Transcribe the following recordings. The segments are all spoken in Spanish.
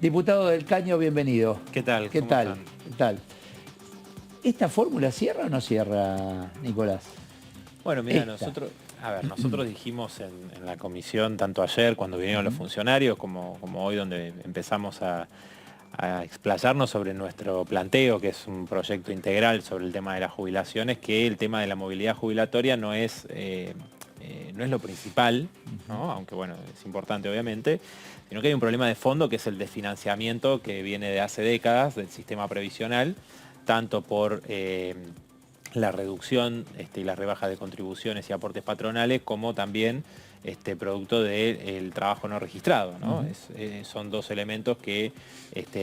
Diputado del Caño, bienvenido. ¿Qué tal? ¿Qué ¿Cómo tal? están? ¿Qué tal? ¿Esta fórmula cierra o no cierra, Nicolás? Bueno, mira, Esta. nosotros dijimos en la comisión, tanto ayer cuando vinieron los funcionarios, como hoy donde empezamos a explayarnos sobre nuestro planteo, que es un proyecto integral sobre el tema de las jubilaciones, que el tema de la movilidad jubilatoria no es lo principal, ¿no? Aunque bueno, es importante obviamente, sino que hay un problema de fondo que es el desfinanciamiento que viene de hace décadas del sistema previsional, tanto por la reducción y la rebaja de contribuciones y aportes patronales, como también producto del trabajo no registrado, ¿no? Son dos elementos que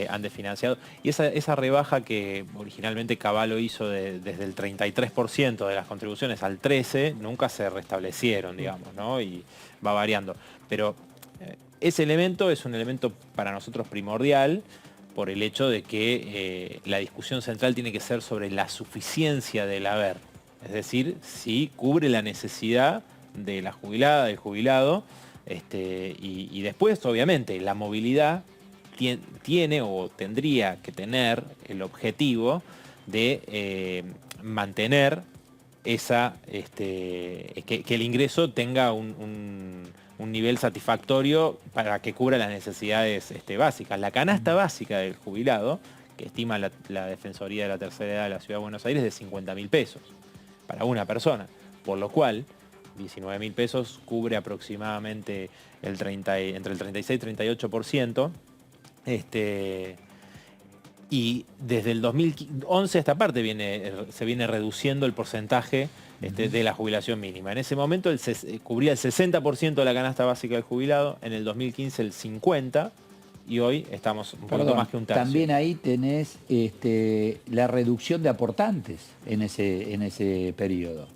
han desfinanciado. Y esa rebaja que originalmente Cavallo hizo desde el 33% de las contribuciones al 13%, nunca se restablecieron, digamos, ¿no? Y va variando. Pero ese elemento es un elemento para nosotros primordial, por el hecho de que la discusión central tiene que ser sobre la suficiencia del haber. Es decir, si cubre la necesidad de la jubilada, del jubilado, y después, obviamente, la movilidad tiene o tendría que tener el objetivo de mantener que el ingreso tenga un nivel satisfactorio para que cubra las necesidades básicas. La canasta básica del jubilado, que estima la Defensoría de la Tercera Edad de la Ciudad de Buenos Aires, es de 50.000 pesos para una persona, por lo cual 19.000 pesos cubre aproximadamente entre el 36 y 38%. Y desde el 2011 esta parte se viene reduciendo el porcentaje de la jubilación mínima. En ese momento cubría el 60% de la canasta básica del jubilado, en el 2015 el 50%, y hoy estamos un poquito más que un tercio. También ahí tenés la reducción de aportantes en ese periodo.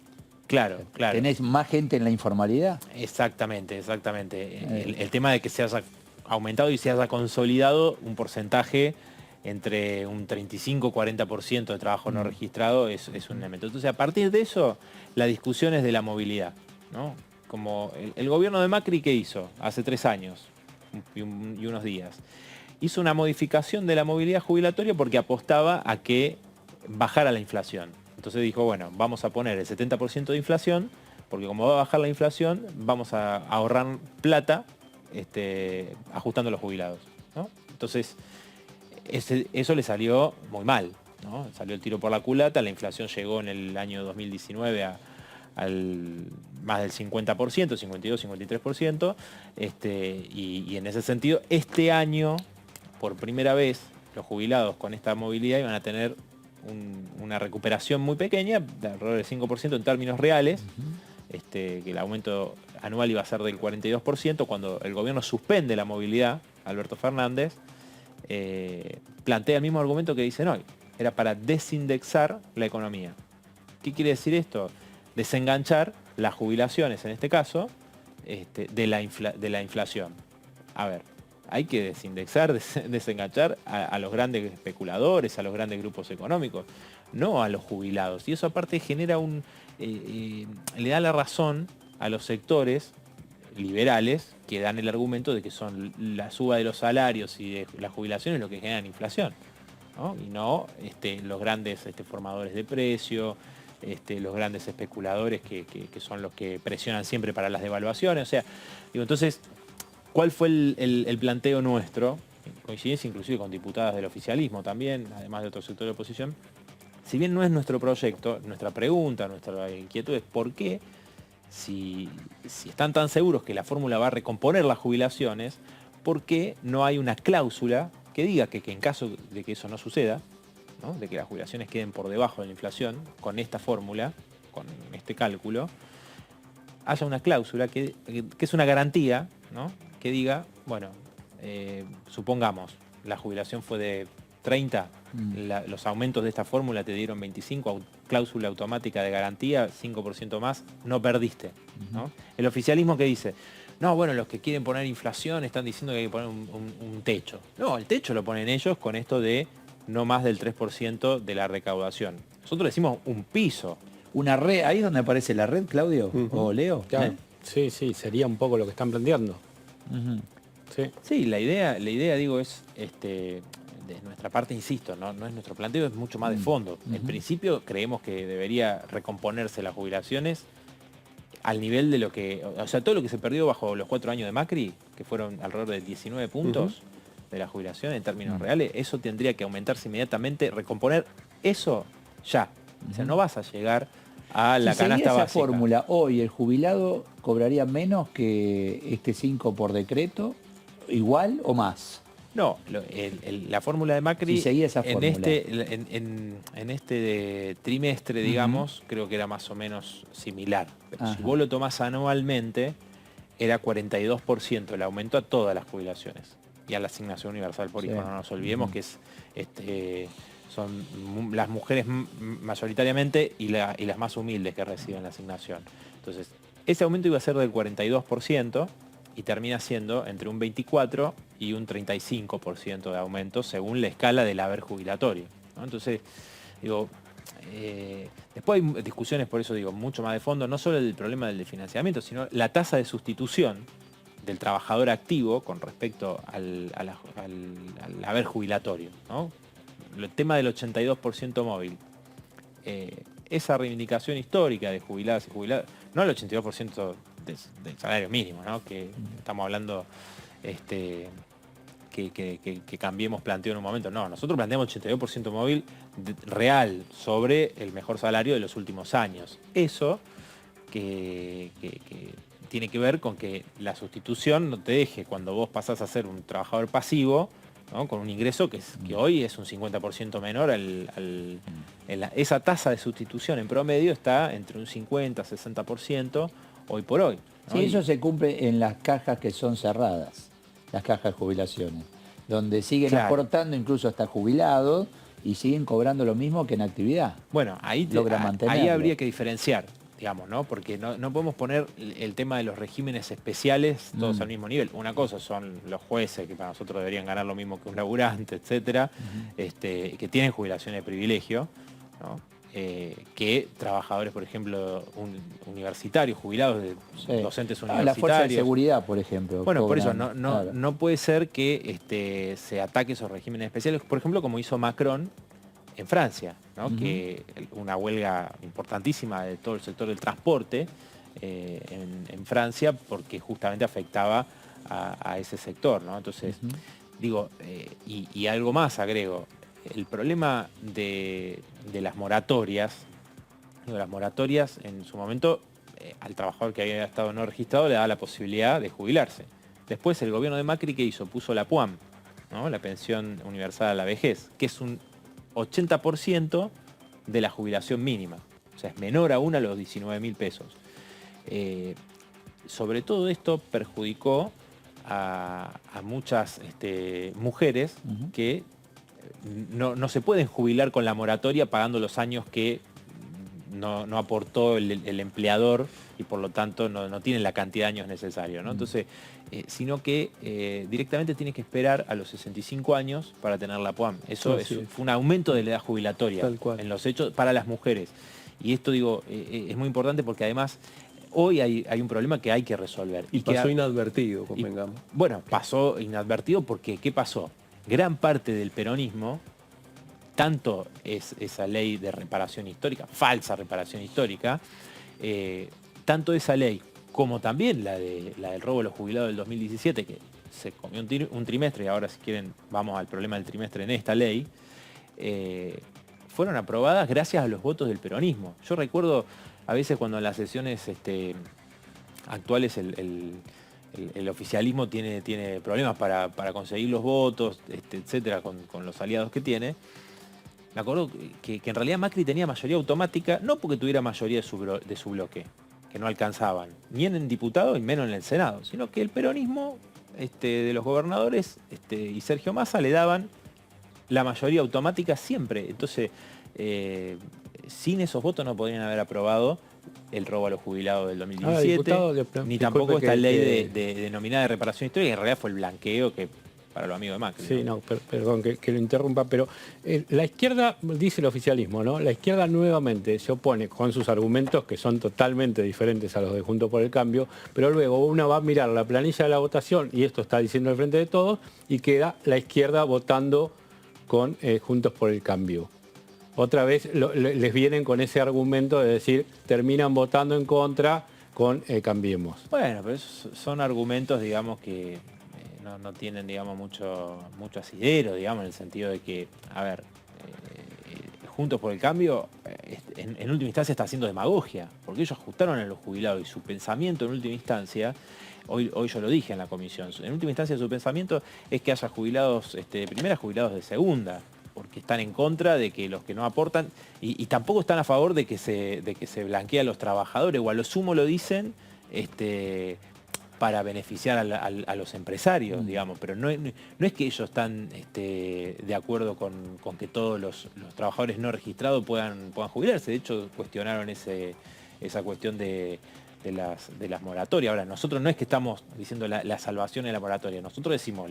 Claro, claro. ¿Tenés más gente en la informalidad? Exactamente. El tema de que se haya aumentado y se haya consolidado un porcentaje entre un 35-40% de trabajo no registrado es un elemento. Entonces, a partir de eso, la discusión es de la movilidad, ¿no? Como el gobierno de Macri, ¿qué hizo? Hace 3 años y unos días. Hizo una modificación de la movilidad jubilatoria porque apostaba a que bajara la inflación. Entonces dijo, bueno, vamos a poner el 70% de inflación, porque como va a bajar la inflación, vamos a ahorrar plata ajustando a los jubilados, ¿no? Entonces, eso le salió muy mal, ¿no? Salió el tiro por la culata, la inflación llegó en el año 2019 al más del 50%, 52, 53%, y en ese sentido, este año, por primera vez, los jubilados con esta movilidad iban a tener una recuperación muy pequeña, de alrededor del 5% en términos reales, que el aumento anual iba a ser del 42%, cuando el gobierno suspende la movilidad, Alberto Fernández, plantea el mismo argumento que dicen hoy. Era para desindexar la economía. ¿Qué quiere decir esto? Desenganchar las jubilaciones, en este caso, de la inflación. A ver, hay que desindexar, desenganchar a los grandes especuladores, a los grandes grupos económicos, no a los jubilados. Y eso aparte genera le da la razón a los sectores liberales que dan el argumento de que son la suba de los salarios y de las jubilaciones lo que generan inflación, ¿no? Y no los grandes formadores de precio, los grandes especuladores que son los que presionan siempre para las devaluaciones. O sea, digo, entonces, ¿cuál fue el planteo nuestro? Coincidencia inclusive con diputadas del oficialismo también, además de otro sector de oposición. Si bien no es nuestro proyecto, nuestra pregunta, nuestra inquietud es ¿por qué? Si están tan seguros que la fórmula va a recomponer las jubilaciones, ¿por qué no hay una cláusula que diga que en caso de que eso no suceda, ¿no? De que las jubilaciones queden por debajo de la inflación, con esta fórmula, con este cálculo, haya una cláusula que es una garantía, ¿no? Que diga, bueno, supongamos, la jubilación fue de 30, los aumentos de esta fórmula te dieron 25, cláusula automática de garantía, 5% más, no perdiste, ¿no? El oficialismo que dice, no, bueno, los que quieren poner inflación están diciendo que hay que poner un techo. No, el techo lo ponen ellos con esto de no más del 3% de la recaudación. Nosotros decimos un piso. Una red, ahí es donde aparece la red, Claudio, o Leo. Claro. Sí, sería un poco lo que están planteando. Sí. Sí, la idea digo, es, de nuestra parte, insisto, no es nuestro planteo, es mucho más de fondo. En principio creemos que debería recomponerse las jubilaciones al nivel de lo que, o sea, todo lo que se perdió bajo los 4 años de Macri, que fueron alrededor de 19 puntos de la jubilación en términos reales, eso tendría que aumentarse inmediatamente, recomponer eso ya. O sea, no vas a llegar a la Si seguía canasta esa básica. fórmula, hoy el jubilado cobraría menos que este 5 por decreto, igual o más. No, la fórmula de Macri Si seguía esa en fórmula. este trimestre, digamos, creo que era más o menos similar. Pero si Ajá. vos lo tomás anualmente, era 42% el aumento a todas las jubilaciones y a la asignación universal por hijo. Sí. No nos olvidemos que son las mujeres mayoritariamente y las más humildes que reciben la asignación. Entonces, ese aumento iba a ser del 42%. Y termina siendo entre un 24 y un 35% de aumento según la escala del haber jubilatorio, ¿no? Entonces, digo, después hay discusiones, por eso digo, mucho más de fondo, no solo el problema del financiamiento, sino la tasa de sustitución del trabajador activo con respecto al haber jubilatorio, ¿no? El tema del 82% móvil. Esa reivindicación histórica de jubiladas y jubilados, no el 82% del salario mínimo, ¿no? Que estamos hablando que Cambiemos planteó en un momento. No, nosotros planteamos 82% móvil real sobre el mejor salario de los últimos años. Eso que tiene que ver con que la sustitución no te deje, cuando vos pasás a ser un trabajador pasivo, ¿no? Con un ingreso que hoy es un 50% menor, esa tasa de sustitución en promedio está entre un 50-60% hoy por hoy, ¿no? Sí, eso se cumple en las cajas que son cerradas, las cajas de jubilaciones, donde siguen Claro. aportando incluso hasta jubilados y siguen cobrando lo mismo que en actividad. Bueno, ahí habría que diferenciar, digamos, ¿no? Porque no podemos poner el tema de los regímenes especiales todos al mismo nivel. Una cosa son los jueces, que para nosotros deberían ganar lo mismo que un laburante, etcétera, que tienen jubilaciones de privilegio, ¿no? Que trabajadores, por ejemplo, universitarios, jubilados de docentes universitarios. La fuerza de seguridad, por ejemplo. Bueno, por eso claro. no puede ser que se ataque esos regímenes especiales, por ejemplo, como hizo Macron en Francia, ¿no? Que una huelga importantísima de todo el sector del transporte en Francia, porque justamente afectaba a ese sector, ¿no? Entonces, digo, y algo más agrego, el problema de las moratorias, las moratorias en su momento al trabajador que había estado no registrado le daba la posibilidad de jubilarse. Después el gobierno de Macri, ¿qué hizo? Puso la PUAM, ¿no? La pensión universal a la vejez, que es un 80% de la jubilación mínima. O sea, es menor aún a los 19.000 pesos. Sobre todo esto perjudicó a muchas mujeres que no se pueden jubilar con la moratoria pagando los años que no aportó el empleador y por lo tanto no tienen la cantidad de años necesaria, ¿no? Entonces, sino que directamente tiene que esperar a los 65 años para tener la PUAM. Eso fue un aumento de la edad jubilatoria en los hechos para las mujeres. Y esto, digo, es muy importante porque además hoy hay un problema que hay que resolver. Y pasó inadvertido, convengamos. Bueno, pasó inadvertido porque, ¿qué pasó? Gran parte del peronismo, tanto es esa ley de reparación histórica, falsa reparación histórica, tanto esa ley como también la del robo de los jubilados del 2017, que se comió un trimestre, y ahora si quieren vamos al problema del trimestre en esta ley, fueron aprobadas gracias a los votos del peronismo. Yo recuerdo a veces cuando en las sesiones actuales el oficialismo tiene problemas para conseguir los votos, etcétera, con los aliados que tiene. Me acuerdo que en realidad Macri tenía mayoría automática, no porque tuviera mayoría de su bloque, que no alcanzaban, ni en el diputado y menos en el Senado, sino que el peronismo de los gobernadores y Sergio Massa le daban la mayoría automática siempre. Entonces, sin esos votos no podrían haber aprobado el robo a los jubilados del 2017, ni tampoco esta ley denominada de reparación histórica, que en realidad fue el blanqueo que para los amigos de Macri. Sí, perdón que lo interrumpa, pero la izquierda, dice el oficialismo, ¿no? La izquierda nuevamente se opone con sus argumentos que son totalmente diferentes a los de Juntos por el Cambio, pero luego uno va a mirar la planilla de la votación, y esto está diciendo el Frente de Todos, y queda la izquierda votando con Juntos por el Cambio. Otra vez les vienen con ese argumento de decir, terminan votando en contra con Cambiemos. Bueno, pero esos son argumentos, digamos, que no tienen, digamos, mucho asidero, digamos, en el sentido de que, a ver, Juntos por el Cambio, en última instancia está haciendo demagogia, porque ellos ajustaron a los jubilados y su pensamiento en última instancia, hoy yo lo dije en la comisión, en última instancia su pensamiento es que haya jubilados de primera, jubilados de segunda, porque están en contra de que los que no aportan, y tampoco están a favor de que se blanquee a los trabajadores, o a lo sumo lo dicen para beneficiar a los empresarios, digamos, pero no es que ellos están de acuerdo con que todos los trabajadores no registrados puedan jubilarse. De hecho, cuestionaron esa cuestión de las moratorias. Ahora, nosotros no es que estamos diciendo la salvación de la moratoria, nosotros decimos,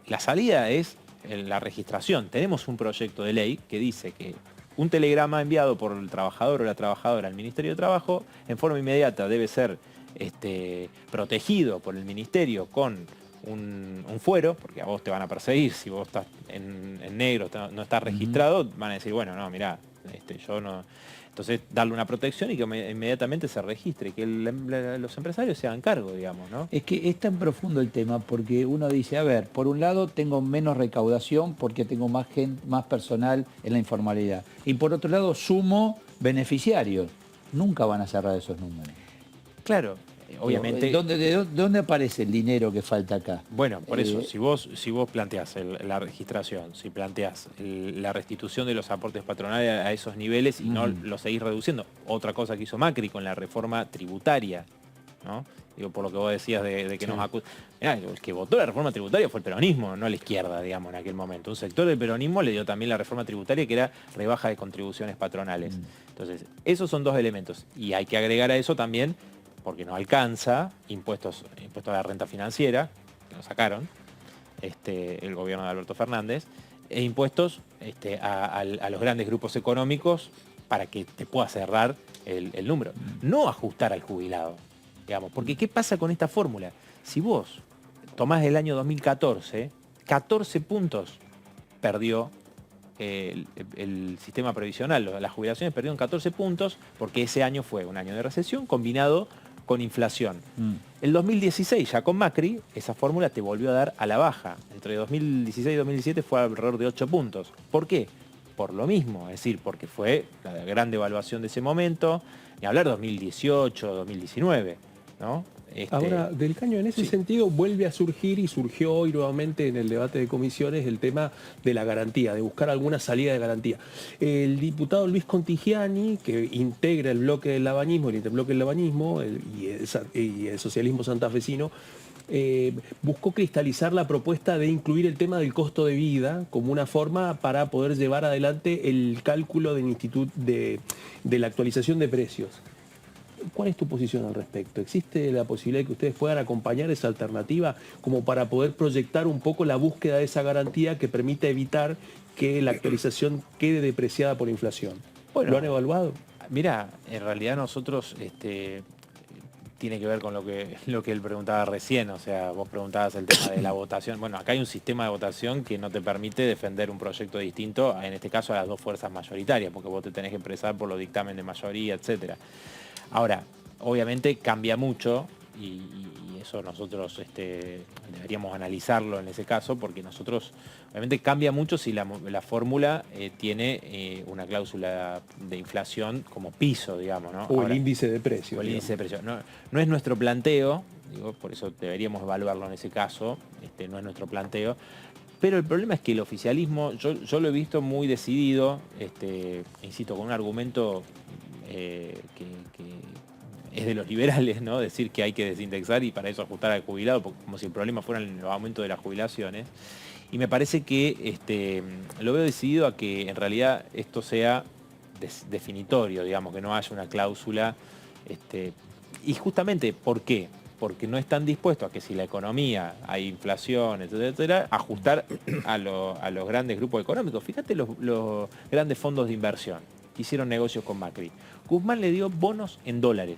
la salida es la registración. Tenemos un proyecto de ley que dice que un telegrama enviado por el trabajador o la trabajadora al Ministerio de Trabajo en forma inmediata debe ser protegido por el Ministerio con un fuero, porque a vos te van a perseguir si vos estás en negro, no estás registrado, van a decir, bueno, no, mirá, yo no... Entonces, darle una protección y que inmediatamente se registre, que los empresarios se hagan cargo, digamos, ¿no? Es que es tan profundo el tema porque uno dice, a ver, por un lado tengo menos recaudación porque tengo más personal en la informalidad. Y por otro lado sumo beneficiarios. Nunca van a cerrar esos números. Claro, obviamente... ¿De dónde aparece el dinero que falta acá? Bueno, por eso, si vos planteás la registración, si planteás la restitución de los aportes patronales a esos niveles y no los seguís reduciendo, otra cosa que hizo Macri con la reforma tributaria, ¿no? Digo, por lo que vos decías de que nos acusan. El que votó la reforma tributaria fue el peronismo, no la izquierda, digamos, en aquel momento. Un sector del peronismo le dio también la reforma tributaria, que era rebaja de contribuciones patronales. Entonces, esos son dos elementos. Y hay que agregar a eso también, porque no alcanza, impuestos a la renta financiera, que nos sacaron, el gobierno de Alberto Fernández, e impuestos a los grandes grupos económicos para que te pueda cerrar el número. No ajustar al jubilado, digamos, porque ¿qué pasa con esta fórmula? Si vos tomás el año 2014, 14 puntos perdió el sistema previsional, las jubilaciones perdieron 14 puntos porque ese año fue un año de recesión combinado con inflación. El 2016, ya con Macri, esa fórmula te volvió a dar a la baja. Entre 2016 y 2017 fue alrededor de 8 puntos. ¿Por qué? Por lo mismo, es decir, porque fue la gran devaluación de ese momento, ni hablar 2018, 2019, ¿no? Ahora, Del Caño, en ese sentido vuelve a surgir y surgió hoy nuevamente en el debate de comisiones el tema de la garantía, de buscar alguna salida de garantía. El diputado Luis Contigiani, que integra el bloque del labañismo, el interbloque del labañismo y el socialismo santafesino, buscó cristalizar la propuesta de incluir el tema del costo de vida como una forma para poder llevar adelante el cálculo del instituto de la actualización de precios. ¿Cuál es tu posición al respecto? ¿Existe la posibilidad de que ustedes puedan acompañar esa alternativa como para poder proyectar un poco la búsqueda de esa garantía que permita evitar que la actualización quede depreciada por inflación? Bueno, ¿lo han evaluado? Mira, en realidad nosotros tiene que ver con lo que él preguntaba recién, o sea, vos preguntabas el tema de la votación. Bueno, acá hay un sistema de votación que no te permite defender un proyecto distinto, en este caso a las dos fuerzas mayoritarias, porque vos te tenés que expresar por los dictámenes de mayoría, etcétera. Ahora, obviamente cambia mucho y eso nosotros deberíamos analizarlo en ese caso, porque nosotros, obviamente cambia mucho si la fórmula tiene una cláusula de inflación como piso, digamos, ¿no? O el índice de precios. O el índice de precios. No es nuestro planteo, digo, por eso deberíamos evaluarlo en ese caso, no es nuestro planteo. Pero el problema es que el oficialismo, yo lo he visto muy decidido, insisto, con un argumento que es de los liberales, ¿no? Decir que hay que desindexar y para eso ajustar al jubilado, como si el problema fuera el aumento de las jubilaciones. Y me parece que lo veo decidido a que en realidad esto sea definitorio, digamos, que no haya una cláusula. Y justamente, ¿por qué? porque no están dispuestos a que si la economía, hay inflación, etcétera, etcétera, ajustar a los grandes grupos económicos. Fíjate los grandes fondos de inversión que hicieron negocios con Macri. Guzmán le dio bonos en dólares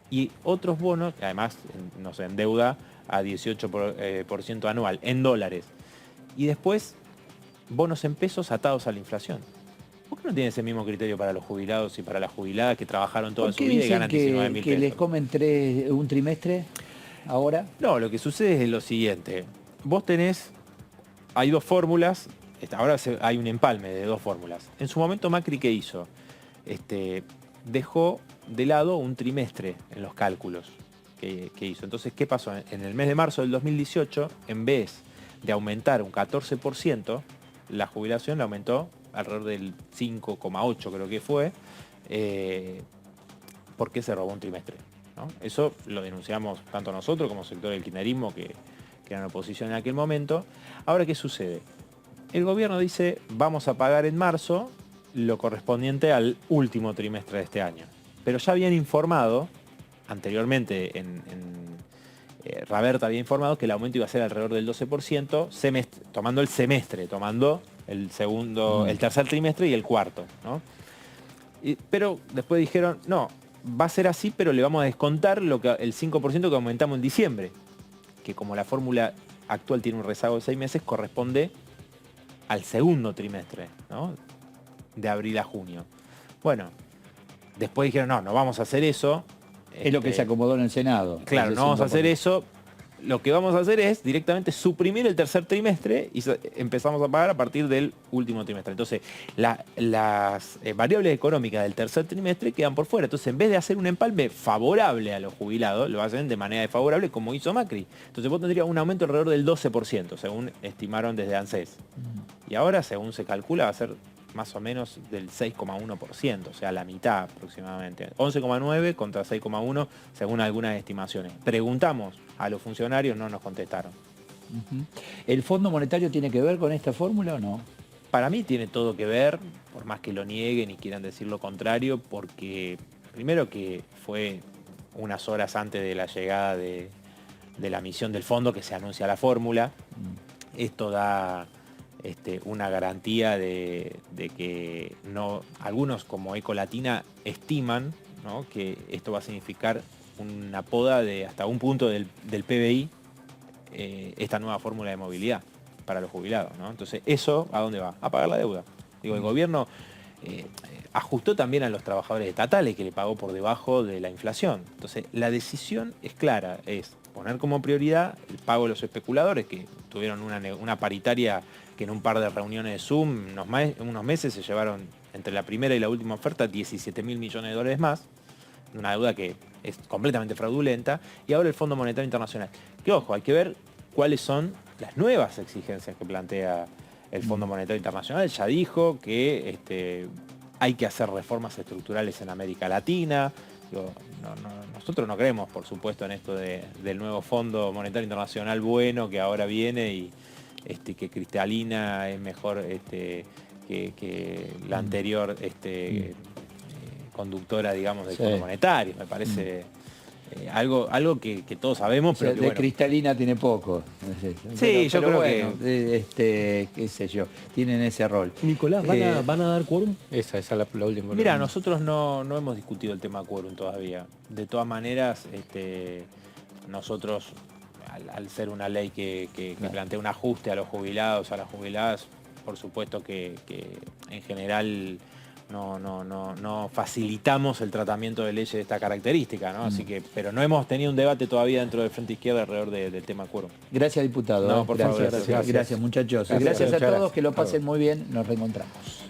y otros bonos, que además nos endeuda a 18% anual, en dólares. Y después, bonos en pesos atados a la inflación. ¿Por qué no tiene ese mismo criterio para los jubilados y para las jubiladas que trabajaron toda su vida y ganan 19.000 pesos? ¿Que les comen un trimestre ahora? No, lo que sucede es lo siguiente. Vos tenés, hay dos fórmulas, ahora hay un empalme de dos fórmulas. En su momento Macri, ¿qué hizo? Dejó de lado un trimestre en los cálculos que hizo. Entonces, ¿qué pasó? En el mes de marzo del 2018, en vez de aumentar un 14%, la jubilación la aumentó alrededor del 5,8 creo que fue, porque se robó un trimestre, ¿no? Eso lo denunciamos tanto nosotros como sector del kirchnerismo, que eran oposición en aquel momento. Ahora, ¿qué sucede? El gobierno dice, vamos a pagar en marzo lo correspondiente al último trimestre de este año. Pero ya habían informado, anteriormente Raberta había informado que el aumento iba a ser alrededor del 12%, tomando el semestre, tomando el tercer trimestre y el cuarto, ¿no? Pero después dijeron, no, va a ser así, pero le vamos a descontar el 5% que aumentamos en diciembre, que como la fórmula actual tiene un rezago de 6 meses, corresponde al segundo trimestre, ¿no? De abril a junio. Bueno, después dijeron, no vamos a hacer eso. Es lo que se acomodó en el Senado. Claro, no vamos a hacer eso. Lo que vamos a hacer es directamente suprimir el tercer trimestre y empezamos a pagar a partir del último trimestre. Entonces, las variables económicas del tercer trimestre quedan por fuera. Entonces, en vez de hacer un empalme favorable a los jubilados, lo hacen de manera desfavorable como hizo Macri. Entonces, vos tendrías un aumento alrededor del 12%, según estimaron desde ANSES. Y ahora, según se calcula, va a ser más o menos del 6,1%, o sea, la mitad aproximadamente. 11,9 contra 6,1 según algunas estimaciones. Preguntamos a los funcionarios, no nos contestaron. ¿El Fondo Monetario tiene que ver con esta fórmula o no? Para mí tiene todo que ver, por más que lo nieguen y quieran decir lo contrario, porque primero que fue unas horas antes de la llegada de la misión del fondo que se anuncia la fórmula. Esto da una garantía de que no, algunos como Ecolatina estiman, ¿no?, que esto va a significar una poda de hasta un punto del PBI, esta nueva fórmula de movilidad para los jubilados, ¿no? Entonces, ¿eso a dónde va? A pagar la deuda. Digo, el gobierno ajustó también a los trabajadores estatales, que le pagó por debajo de la inflación. Entonces, la decisión es clara, es poner como prioridad el pago de los especuladores, que tuvieron una paritaria que en un par de reuniones de Zoom, unos meses se llevaron entre la primera y la última oferta 17.000 millones de dólares más, una deuda que es completamente fraudulenta, y ahora el Fondo Monetario Internacional. Que ojo, hay que ver cuáles son las nuevas exigencias que plantea el Fondo Monetario Internacional. Ya dijo que hay que hacer reformas estructurales en América Latina. Digo, nosotros no creemos, por supuesto, en esto del nuevo Fondo Monetario Internacional bueno que ahora viene y que Cristalina es mejor que la anterior conductora, digamos, del Fondo Monetario. Me parece algo que todos sabemos, pero o sea, que, de bueno, Cristalina tiene poco. Sí, yo creo bueno, qué sé yo, tienen ese rol. Nicolás, ¿van a dar quórum? Esa es la última. Mira, nosotros no hemos discutido el tema quórum todavía. De todas maneras, nosotros, al ser una ley que plantea un ajuste a los jubilados, a las jubiladas, por supuesto que en general no facilitamos el tratamiento de leyes de esta característica, ¿no? Así que, pero no hemos tenido un debate todavía dentro del Frente Izquierda alrededor del tema quórum. Gracias, diputado. No, por favor, gracias, muchachos. Gracias a todos, que lo pasen muy bien. Nos reencontramos.